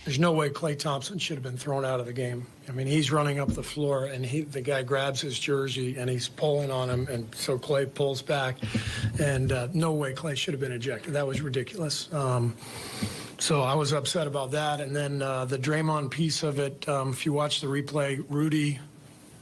There's no way Klay Thompson should have been thrown out of the game. I mean, he's running up the floor, and the guy grabs his jersey, and he's pulling on him, and so Klay pulls back. And no way Klay should have been ejected. That was ridiculous. So I was upset about that. And then the Draymond piece of it, if you watch the replay, Rudy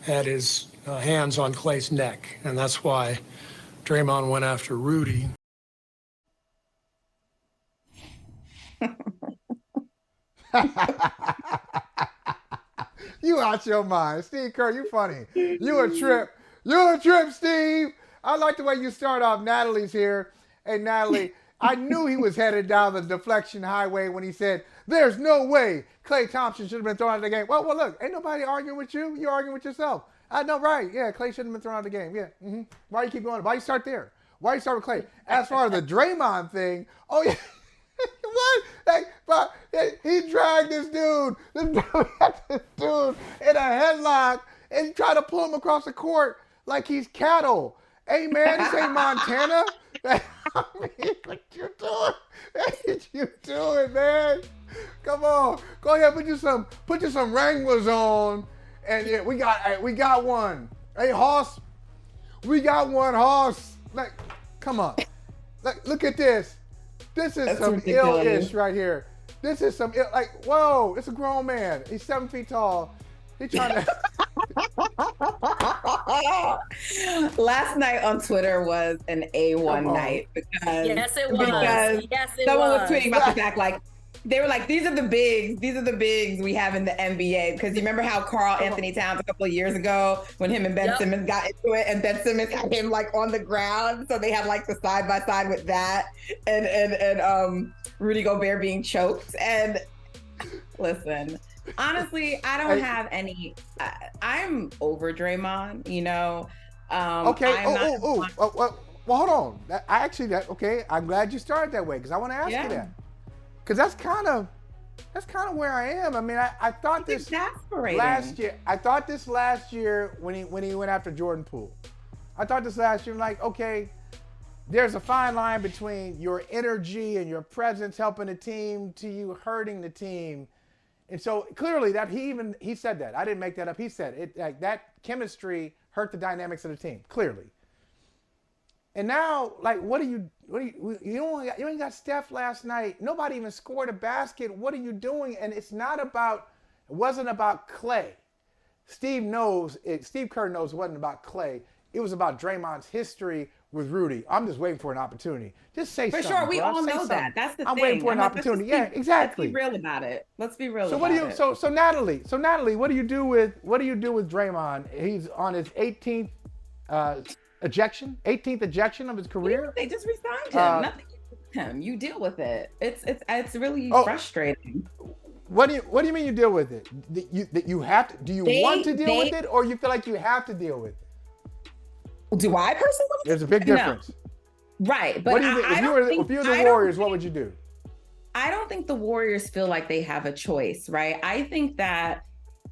had his hands on Klay's neck, and that's why Draymond went after Rudy. You out your mind. Steve Kerr, you funny. You a trip. You a trip, Steve. I like the way you start off. Natalie's here. Hey, Natalie, I knew he was headed down the deflection highway when he said, there's no way Klay Thompson should have been thrown out of the game. Well, look, ain't nobody arguing with you. You're arguing with yourself. I know, right. Yeah, Klay shouldn't have been thrown out of the game. Yeah. Mm-hmm. Why you keep going? Why you start there? Why you start with Klay? As far as the Draymond thing, oh, yeah. What? Like, he dragged this dude. This dude in a headlock and tried to pull him across the court like he's cattle. Hey, man, this ain't Montana. I mean, what you doing? What you doing, man? Come on. Go ahead, put you some Wranglers on. And yeah, we got one. Hey, Hoss. We got one, Hoss. Like, come on. Look at this. This is some ill-ish right here. This is some ill, like, whoa, it's a grown man. He's 7 feet tall. He's trying to. Last night on Twitter was an A1 night because yes, it was. Someone was tweeting about the fact, like, they were like, these are the bigs we have in the NBA. Because you remember how Karl Anthony Towns a couple of years ago when him and Ben Simmons got into it, and Ben Simmons had him like on the ground, so they had like the side by side with that, and Rudy Gobert being choked. And listen, honestly, I don't have any. I'm over Draymond, you know. Okay. Well, hold on. Okay. I'm glad you started that way because I want to ask you that. Because that's kind of where I am. I mean, I thought this last year. I thought this last year when he went after Jordan Poole. I thought this last year, like, okay, there's a fine line between your energy and your presence helping the team to you hurting the team. And so clearly that he said that. I didn't make that up. He said it, like, that chemistry hurt the dynamics of the team, clearly. And now, like, you ain't got Steph last night. Nobody even scored a basket. What are you doing? And it wasn't about Klay. Steve Kerr knows it wasn't about Klay. It was about Draymond's history with Rudy. I'm just waiting for an opportunity. Just say something. For sure, we bro. all Say know something. that. That's the thing. I'm waiting for an opportunity. Yeah, exactly. Let's be real about it. So Natalie, what do you do with Draymond? He's on his 18th ejection of his career. They just resigned him. Nothing against him. You deal with it. It's really frustrating. What do you mean you deal with it? That you have to? Do you want to deal with it, or you feel like you have to deal with it? Do I personally? There's a big difference. No. Right, but if you were the Warriors, what would you do? I don't think the Warriors feel like they have a choice, right? I think that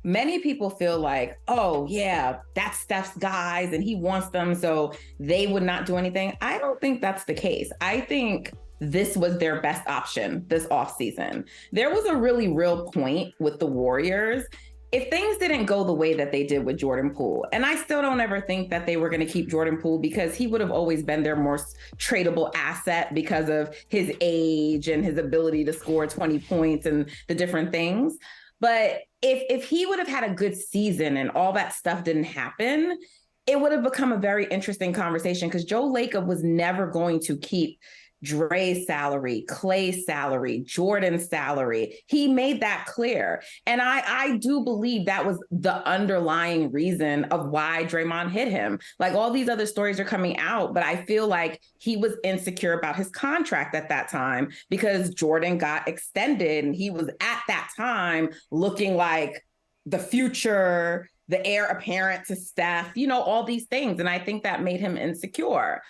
many people feel like, oh yeah, that's Steph's guys and he wants them, so they would not do anything. I don't think that's the case. I think this was their best option this offseason. There was a really real point with the Warriors. If things didn't go the way that they did with Jordan Poole, and I still don't ever think that they were going to keep Jordan Poole because he would have always been their more tradable asset because of his age and his ability to score 20 points and the different things. But if he would have had a good season and all that stuff didn't happen, it would have become a very interesting conversation because Joe Lacob was never going to keep Dre's salary, Klay's salary, Jordan's salary. He made that clear. And I do believe that was the underlying reason of why Draymond hit him. Like, all these other stories are coming out, but I feel like he was insecure about his contract at that time because Jordan got extended and he was at that time looking like the future, the heir apparent to Steph, all these things. And I think that made him insecure.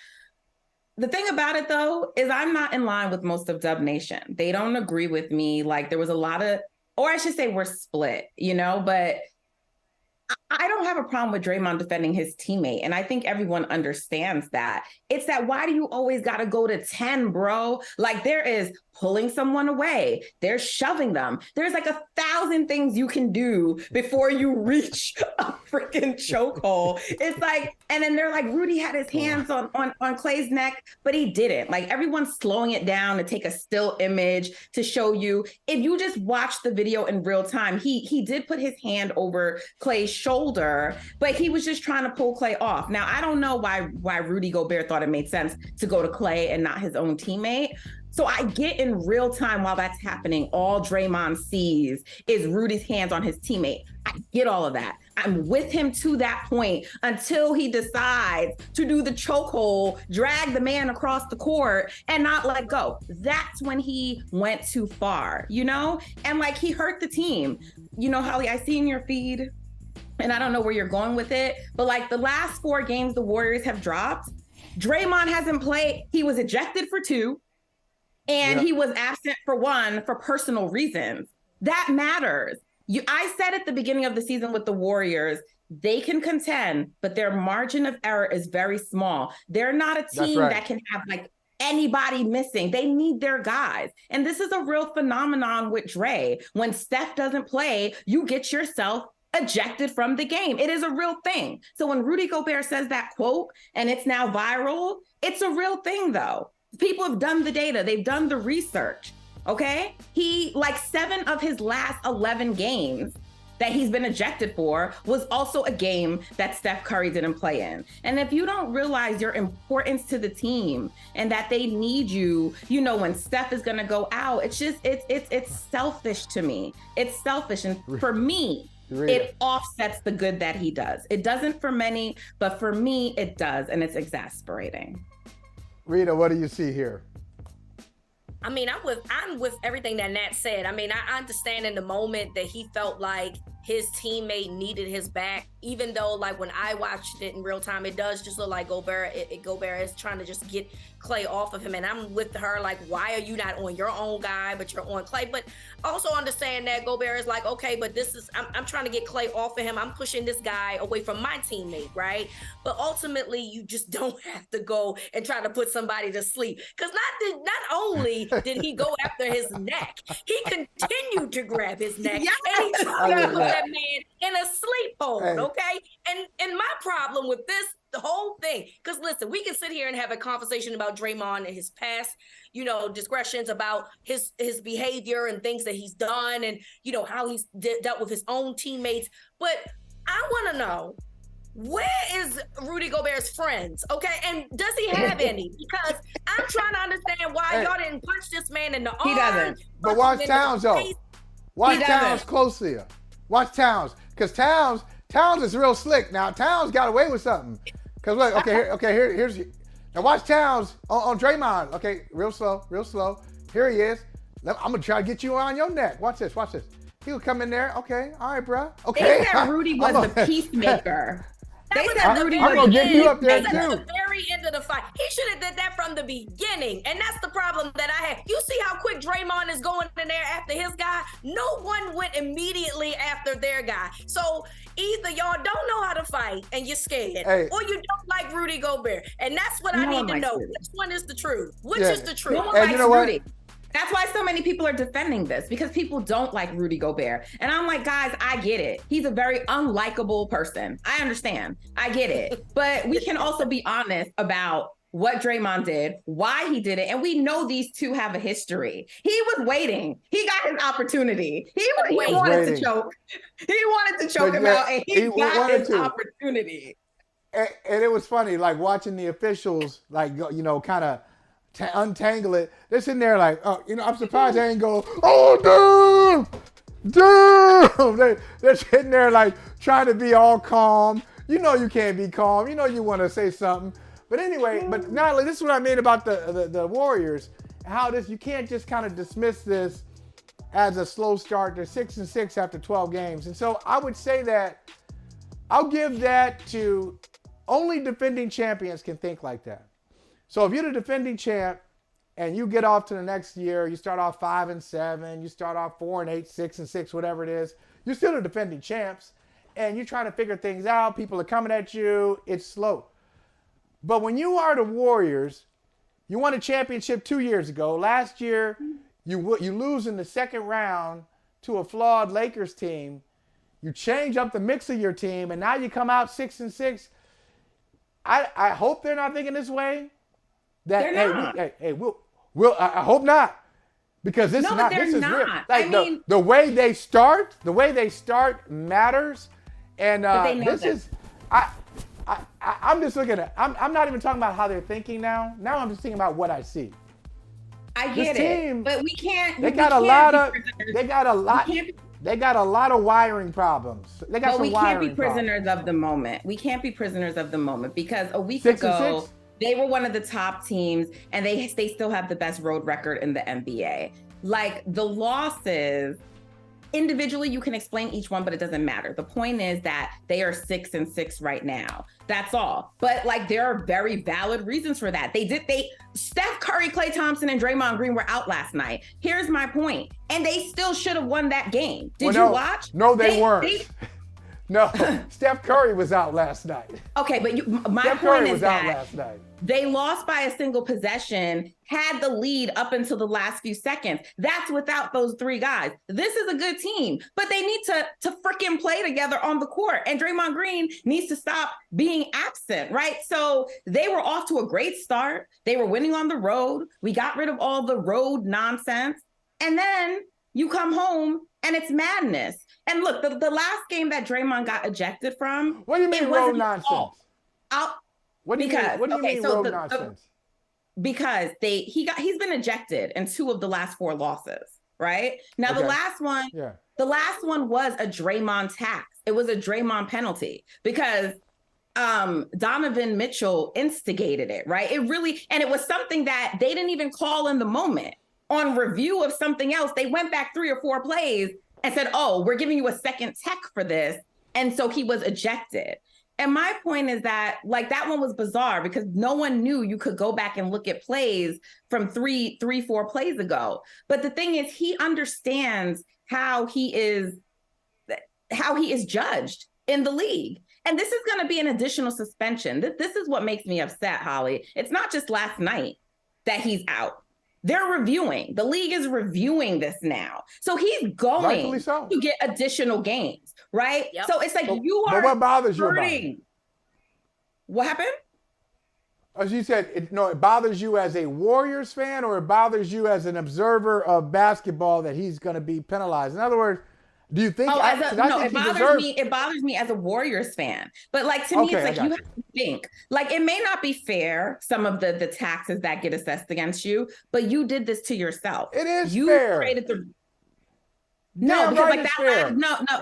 The thing about it, though, is I'm not in line with most of Dub Nation. They don't agree with me. Like, there was a lot of, or I should say we're split, but I don't have a problem with Draymond defending his teammate. And I think everyone understands that. It's that, why do you always got to go to 10, bro? Like, there is pulling someone away. They're shoving them. There's like 1,000 things you can do before you reach a freaking chokehold. It's like, and then they're like, Rudy had his hands on Clay's neck, but he didn't. Like, everyone's slowing it down to take a still image to show you. If you just watch the video in real time, he did put his hand over Clay's shoulder, but he was just trying to pull Clay off. Now, I don't know why Rudy Gobert thought it made sense to go to Clay and not his own teammate. So I get in real time while that's happening, all Draymond sees is Rudy's hands on his teammate. I get all of that. I'm with him to that point until he decides to do the chokehold, drag the man across the court and not let go. That's when he went too far, you know? And like, he hurt the team. You know, Holley, I see in your feed, and I don't know where you're going with it, but like the last 4 games the Warriors have dropped, Draymond hasn't played. He was ejected for 2. And he was absent for 1 for personal reasons. That matters. I said at the beginning of the season with the Warriors, they can contend, but their margin of error is very small. They're not a team that can have like anybody missing. They need their guys. And this is a real phenomenon with Dre. When Steph doesn't play, you get yourself ejected from the game. It is a real thing. So when Rudy Gobert says that quote and it's now viral, it's a real thing though. People have done the data. They've done the research. Okay. He, like 7 of his last 11 games that he's been ejected for was also a game that Steph Curry didn't play in. And if you don't realize your importance to the team and that they need you, you know, when Steph is going to go out, it's just, it's selfish to me. It's selfish. And for me, it offsets the good that he does. It doesn't for many, but for me, it does. And it's exasperating. Reeta, what do you see here? I mean, I'm with everything that Nat said. I mean, I understand in the moment that he felt like his teammate needed his back, even though like when I watched it in real time, it does just look like Gobert is trying to just get Clay off of him. And I'm with her, like, why are you not on your own guy, but you're on Clay? But also understand that Gobert is like, okay, but I'm trying to get Clay off of him. I'm pushing this guy away from my teammate, right? But ultimately, you just don't have to go and try to put somebody to sleep. Because not only did he go after his neck, he continued to grab his neck. Yes. And he tried to put that man in a sleep hold, okay? And my problem with this, the whole thing, because listen, we can sit here and have a conversation about Draymond and his past, you know, discretions about his behavior and things that he's done and, you know, how he's dealt with his own teammates. But I want to know, where is Rudy Gobert's friends? Okay. And does he have any? Because I'm trying to understand why y'all didn't punch this man in the arm. He doesn't. But watch Towns, though. Watch Towns closely. Watch Towns. Because Towns is real slick. Now, Towns got away with something. Because look, here's now watch Towns on Draymond. Okay, real slow. Here he is. I'm gonna try to get you on your neck. Watch this. He'll come in there. Okay, all right, bro. Okay. They said Rudy was the peacemaker. They said Rudy was I'm gonna get you up there at too. the very end of the fight. He should have did that from the beginning. And that's the problem that I had. You see how quick Draymond is going in there after his guy? No one went immediately after their guy. So either y'all don't know how to fight and you're scared, or you don't like Rudy Gobert. And that's what I need to know. Which one is the truth? Which is the truth? No one likes Rudy. That's why so many people are defending this, because people don't like Rudy Gobert. And I'm like, guys, I get it. He's a very unlikable person. I understand. I get it. But we can also be honest about what Draymond did, why he did it. And we know these two have a history. He was waiting. He got his opportunity. He wanted to choke. He wanted to choke him out, and he got his opportunity. And it was funny, like watching the officials, like, you know, kind of untangle it. They're sitting there like, oh, you know, I'm surprised they ain't go, oh, damn. They're sitting there like trying to be all calm. You know you can't be calm. You know you want to say something. But anyway, but Natalie, this is what I mean about the Warriors. How you can't just kind of dismiss this as a slow start. They're 6-6 after 12 games. And so I would say that I'll give that to only defending champions can think like that. So if you're the defending champ and you get off to the next year, you start off 5-7, you start off 4-8, 6-6, whatever it is, you're still the defending champs, and you're trying to figure things out. People are coming at you. It's slow. But when you are the Warriors, You won a championship 2 years ago. Last year, you lose in the second round to a flawed Lakers team. You change up the mix of your team, and now you come out 6-6. I hope they're not thinking this way. They're not. I hope not, because this is real. Like, the way they start matters, and I'm just looking at. I'm not even talking about how they're thinking now. Now I'm just thinking about what I see. I get it, but we can't. They got a lot of wiring problems. But we can't be prisoners of the moment. We can't be prisoners of the moment, because a week ago they were one of the top teams, and they still have the best road record in the NBA. Like, the losses, individually you can explain each one, but it doesn't matter. The point is that they are 6-6 right now. That's all. But like, there are very valid reasons for that. Steph Curry, Klay Thompson, and Draymond Green were out last night. Here's my point. And they still should have won that game. Did you watch? No, they weren't. No, Steph Curry was out last night. Okay, but my point is that they lost by a single possession, had the lead up until the last few seconds. That's without those three guys. This is a good team, but they need to freaking play together on the court. And Draymond Green needs to stop being absent, right? So they were off to a great start. They were winning on the road. We got rid of all the road nonsense. And then you come home and it's madness. And look, the last game that Draymond got ejected from. What do you mean road nonsense? What do you mean road nonsense? Because he's been ejected in 2 of the last 4 losses, right? Now the last one was a Draymond tax. It was a Draymond penalty because Donovan Mitchell instigated it, right? It was something that they didn't even call in the moment. On review of something else, they went back 3 or 4 plays and said, oh, we're giving you a second tech for this. And so he was ejected. And my point is that, like, that one was bizarre because no one knew you could go back and look at plays from 4 plays ago. But the thing is, he understands how he is judged in the league. And this is going to be an additional suspension. This is what makes me upset, Holley. It's not just last night that he's out. They're reviewing. The league is reviewing this now. So he's going to get additional games, right? Yep. So it's like you are what bothers hurting. You about it? What happened? As you said, it bothers you as a Warriors fan, or it bothers you as an observer of basketball that he's going to be penalized? In other words, do you think? It bothers me as a Warriors fan. But like, to me, it's like you have to think. Like, it may not be fair, some of the taxes that get assessed against you, but you did this to yourself. It is you fair. Created the. No, because like that.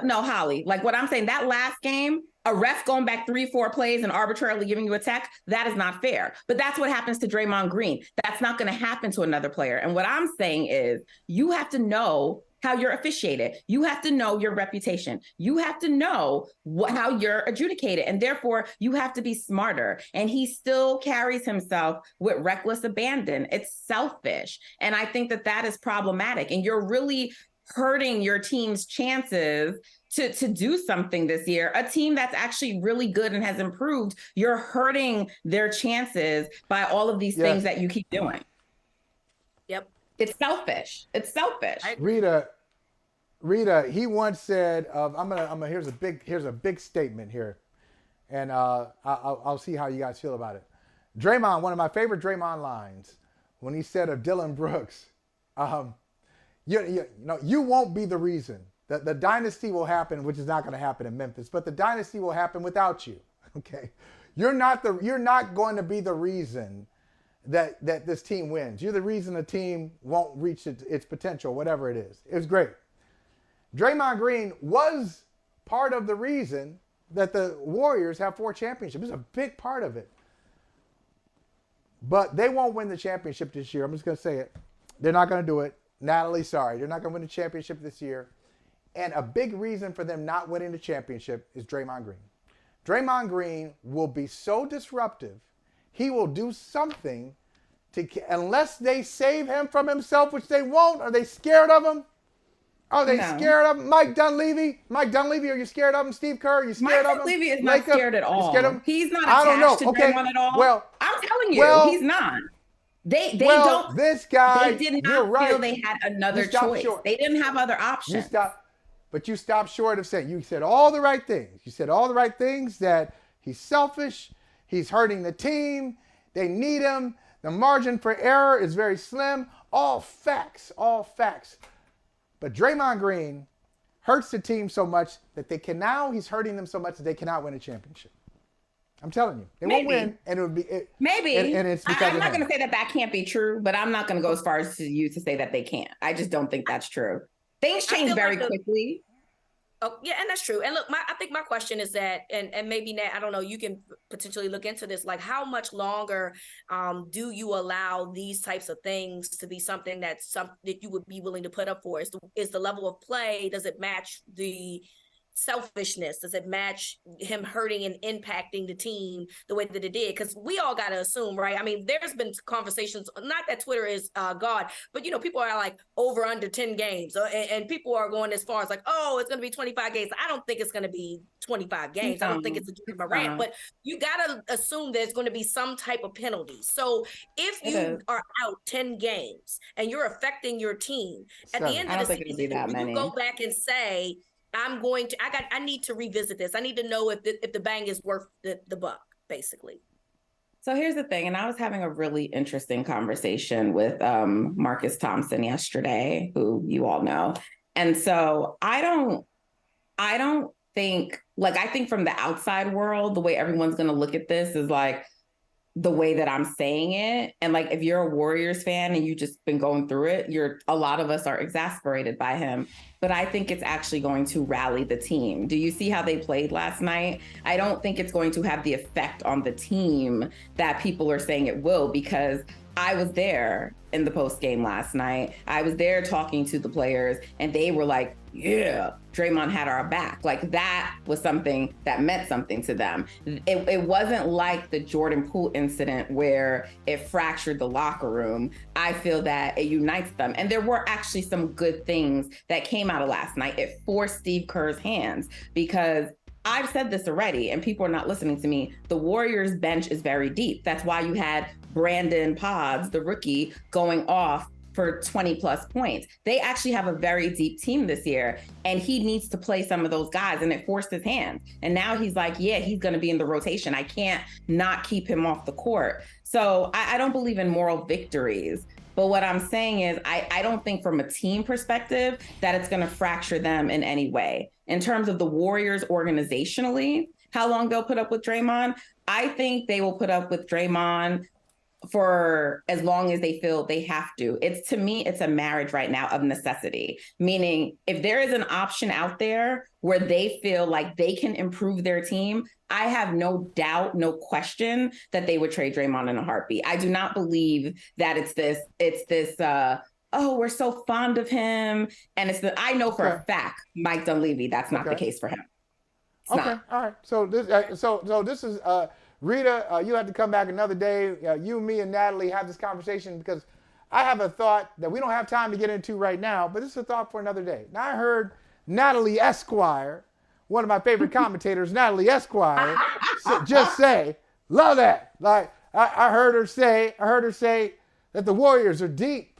No, Holley. Like what I'm saying, that last game, a ref going back 3-4 plays and arbitrarily giving you a tech, that is not fair. But that's what happens to Draymond Green. That's not going to happen to another player. And what I'm saying is, you have to know how you're officiated. You have to know your reputation. You have to know how you're adjudicated. And therefore, you have to be smarter. And he still carries himself with reckless abandon. It's selfish. And I think that is problematic. And you're really hurting your team's chances to do something this year. A team that's actually really good and has improved, you're hurting their chances by all of these things that you keep doing. Yep. It's selfish. It's selfish. Reeta, he once said, here's a big statement here, and I'll see how you guys feel about it. Draymond, one of my favorite Draymond lines, when he said of Dylan Brooks, you won't be the reason. The dynasty will happen, which is not going to happen in Memphis, but the dynasty will happen without you. Okay, you're not going to be the reason that this team wins. You're the reason the team won't reach its potential, whatever it is. It was great. Draymond Green was part of the reason that the Warriors have 4 championships. It's a big part of it. But they won't win the championship this year. I'm just going to say it. They're not going to do it. Natalie, sorry. They're not going to win the championship this year. And a big reason for them not winning the championship is Draymond Green. Draymond Green will be so disruptive. He will do something unless they save him from himself, which they won't. Are they scared of him? Are they scared of him? Mike Dunleavy, are you scared of him? Steve Kerr, are you scared of him? Mike Dunleavy is not scared at all. Scared of him? He's not attached to Draymond at all. Well, I'm telling you, he's not. They well, don't. this guy, They did you're not right. feel they had another You stopped choice. short. They didn't have other options. But you stopped short of saying, you said all the right things. You said all the right things, that he's selfish, he's hurting the team, they need him, the margin for error is very slim. All facts, all facts. But Draymond Green hurts the team so much that he's hurting them so much that they cannot win a championship. I'm telling you, they won't win, and it would be maybe. And it's because I'm not going him. to say that can't be true, but I'm not going to go as far as you to say that they can't. I just don't think that's true. Things change very quickly. Oh, yeah, and that's true. And look, I think my question is that, and maybe Nat, I don't know, you can potentially look into this. Like, how much longer do you allow these types of things to be something that you would be willing to put up for? Is the level of play, does it match the selfishness? Does it match him hurting and impacting the team the way that it did? Because we all got to assume, right? I mean, there's been conversations, not that Twitter is God, but, people are like over under 10 games. And people are going as far as like, oh, it's going to be 25 games. I don't think it's going to be 25 games. I don't think it's a Jerry Morant, but you got to assume there's going to be some type of penalty. So if you are out 10 games and you're affecting your team, at the end of the season, you go back and say, I need to revisit this. I need to know if the bang is worth the buck, basically. So here's the thing, and I was having a really interesting conversation with Marcus Thompson yesterday, who you all know. And so I don't think, I think from the outside world, the way everyone's going to look at this is like the way that I'm saying it. And like, if you're a Warriors fan and you've just been going through it, a lot of us are exasperated by him. But I think it's actually going to rally the team. Do you see how they played last night? I don't think it's going to have the effect on the team that people are saying it will, because I was there in the post game last night. I was there talking to the players, and they were like, yeah, Draymond had our back. Like, that was something that meant something to them. It wasn't like the Jordan Poole incident where it fractured the locker room. I feel that it unites them. And there were actually some good things that came out of last night. It forced Steve Kerr's hands, because I've said this already and people are not listening to me. The Warriors bench is very deep. That's why you had Brandon Podds, the rookie, going off for 20 plus points. They actually have a very deep team this year, and he needs to play some of those guys, and it forced his hand. And now he's like, yeah, he's going to be in the rotation. I can't not keep him off the court. So I don't believe in moral victories. But what I'm saying is I don't think from a team perspective that it's going to fracture them in any way. In terms of the Warriors organizationally, how long they'll put up with Draymond, I think they will put up with Draymond for as long as they feel they have to. To me, it's a marriage right now of necessity. Meaning, if there is an option out there where they feel like they can improve their team, I have no doubt, no question that they would trade Draymond in a heartbeat. I do not believe that it's this, oh, we're so fond of him. And I know for a fact, Mike Dunleavy, that's not the case for him. It's not. All right. So this is Reeta, you have to come back another day. You, me, and Natalie have this conversation, because I have a thought that we don't have time to get into right now, but this is a thought for another day. Now, I heard Natalie Esquire, one of my favorite commentators, Natalie Esquire, just say, love that. Like, I heard her say that the Warriors are deep.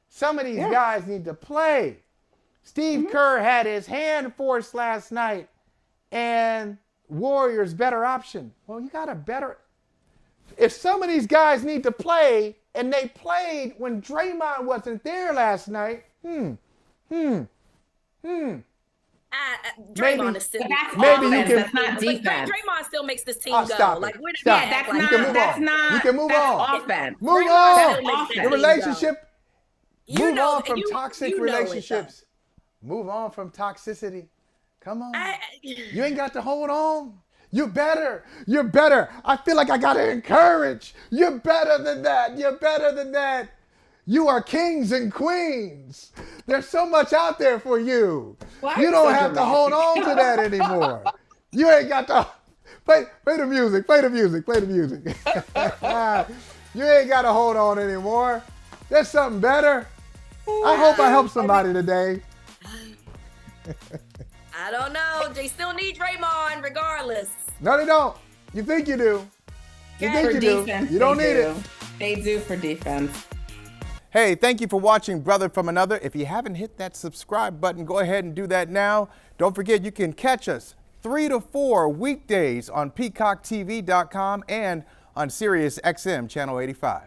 Some of these guys need to play. Steve Kerr had his hand forced last night, and Warriors better option. Well, you got a better. If some of these guys need to play, and they played when Draymond wasn't there last night, Draymond is still. Maybe you can. That's not defense. Draymond still makes this team go. Stop like, it. we're Stop. Yeah, that's You not. can move That's on. not. You can move that's on. Offense. Move Draymond on. still The relationship. Move on from you toxic know it, relationships. Move on from toxicity. Come on. You ain't got to hold on. You're better. You're better. I feel like I got to encourage. You're better than that. You're better than that. You are kings and queens. There's so much out there for you. You don't have to hold on to that anymore. You ain't got to. Play the music. Play the music. Play the music. You ain't got to hold on anymore. There's something better. I hope I help somebody today. I don't know. They still need Draymond regardless. No, they don't. You think you do. You think you do. You don't need it. They do for defense. Hey, thank you for watching Brother from Another. If you haven't hit that subscribe button, go ahead and do that now. Don't forget, you can catch us 3 to 4 weekdays on PeacockTV.com and on Sirius XM Channel 85.